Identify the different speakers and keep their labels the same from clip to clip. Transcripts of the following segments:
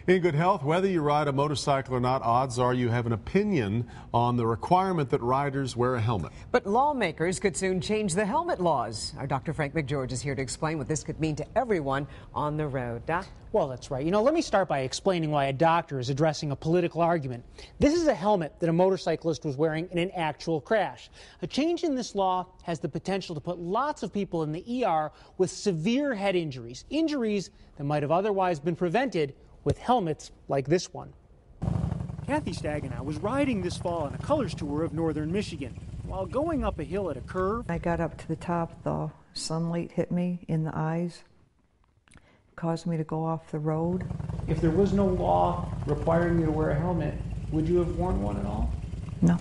Speaker 1: In good health, whether you ride a motorcycle or not, odds are you have an opinion on the requirement that riders wear a helmet.
Speaker 2: But lawmakers could soon change the helmet laws. Our Dr. Frank McGeorge is here to explain what this could mean to everyone on the road. Doc?
Speaker 3: Well, that's right. Let me start by explaining why a doctor is addressing a political argument. This is a helmet that a motorcyclist was wearing in an actual crash. A change in this law has the potential to put lots of people in the ER with severe head injuries, injuries that might have otherwise been prevented with helmets like this one. Kathy Staganow was riding this fall on a colors tour of northern Michigan. While going up a hill at a curve,
Speaker 4: I got up to the top, the sunlight hit me in the eyes, caused me to go off the road.
Speaker 3: If there was no law requiring you to wear a helmet, would you have worn one at all?
Speaker 4: No.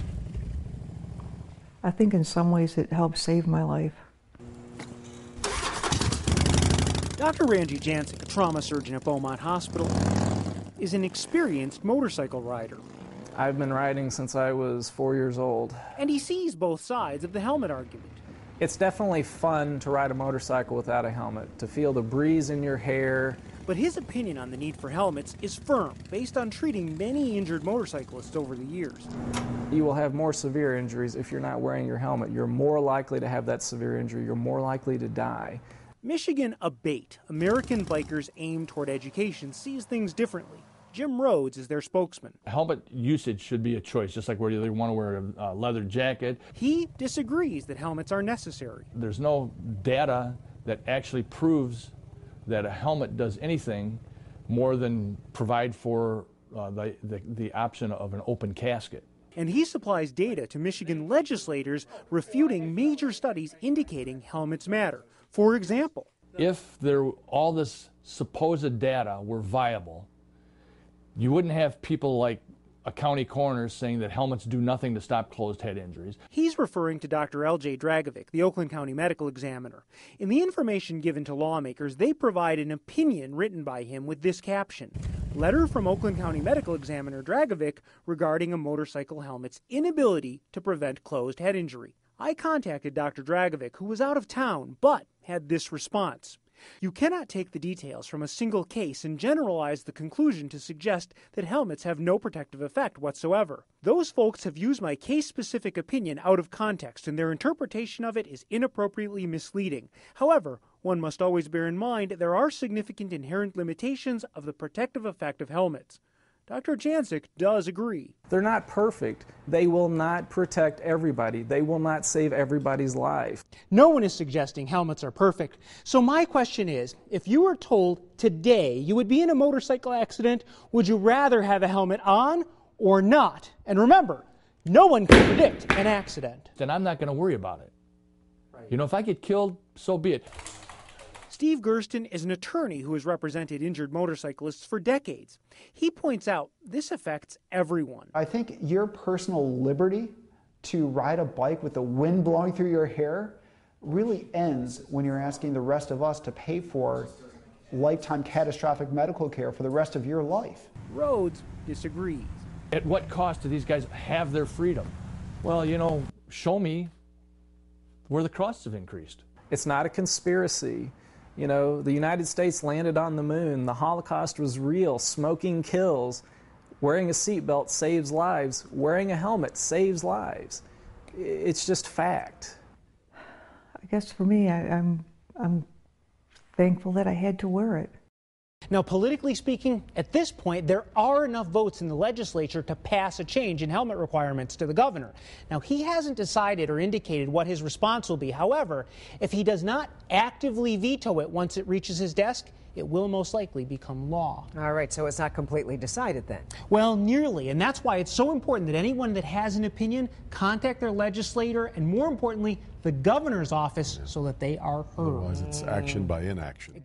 Speaker 4: I think in some ways it helped save my life.
Speaker 3: Dr. Randy Jancic, a trauma surgeon at Beaumont Hospital, is an experienced motorcycle rider.
Speaker 5: I've been riding since I was 4 years old.
Speaker 3: And he sees both sides of the helmet argument.
Speaker 5: It's definitely fun to ride a motorcycle without a helmet, to feel the breeze in your hair.
Speaker 3: But his opinion on the need for helmets is firm, based on treating many injured motorcyclists over the years.
Speaker 5: You will have more severe injuries if you're not wearing your helmet. You're more likely to have that severe injury. You're more likely to die.
Speaker 3: Michigan ABATE, American Bikers Aim Toward Education, sees things differently. Jim Rhodes is their spokesman.
Speaker 6: Helmet usage should be a choice, just like whether you want to wear a leather jacket.
Speaker 3: He disagrees that helmets are necessary.
Speaker 6: There's no data that actually proves that a helmet does anything more than provide for the option of an open casket.
Speaker 3: And he supplies data to Michigan legislators refuting major studies indicating helmets matter. For example,
Speaker 6: if all this supposed data were viable, you wouldn't have people like a county coroner saying that helmets do nothing to stop closed head injuries.
Speaker 3: He's referring to Dr. L.J. Dragovic, the Oakland County medical examiner. In the information given to lawmakers, they provide an opinion written by him with this caption: Letter from Oakland County medical examiner Dragovic regarding a motorcycle helmet's inability to prevent closed head injury. I contacted Dr. Dragovic, who was out of town, but had this response: You cannot take the details from a single case and generalize the conclusion to suggest that helmets have no protective effect whatsoever. Those folks have used my case-specific opinion out of context, and their interpretation of it is inappropriately misleading. However, one must always bear in mind there are significant inherent limitations of the protective effect of helmets. Dr. Jancic does agree.
Speaker 5: They're not perfect. They will not protect everybody. They will not save everybody's life.
Speaker 3: No one is suggesting helmets are perfect. So my question is, if you were told today you would be in a motorcycle accident, would you rather have a helmet on or not? And remember, no one can predict an accident.
Speaker 6: Then I'm not going to worry about it. Right. If I get killed, so be it.
Speaker 3: Steve Gursten is an attorney who has represented injured motorcyclists for decades. He points out this affects everyone.
Speaker 7: I think your personal liberty to ride a bike with the wind blowing through your hair really ends when you're asking the rest of us to pay for lifetime catastrophic medical care for the rest of your life.
Speaker 3: Rhodes disagrees.
Speaker 6: At what cost do these guys have their freedom? Well, show me where the costs have increased.
Speaker 5: It's not a conspiracy. The United States landed on the moon. The Holocaust was real. Smoking kills. Wearing a seatbelt saves lives. Wearing a helmet saves lives. It's just fact.
Speaker 4: I guess for me, I'm thankful that I had to wear it.
Speaker 3: Now, politically speaking, at this point, there are enough votes in the legislature to pass a change in helmet requirements to the governor. Now, he hasn't decided or indicated what his response will be. However, if he does not actively veto it once it reaches his desk, it will most likely become law.
Speaker 2: All right, so it's not completely decided then?
Speaker 3: Well, nearly, and that's why it's so important that anyone that has an opinion contact their legislator and, more importantly, the governor's office so that they are heard.
Speaker 1: Otherwise, it's action by inaction.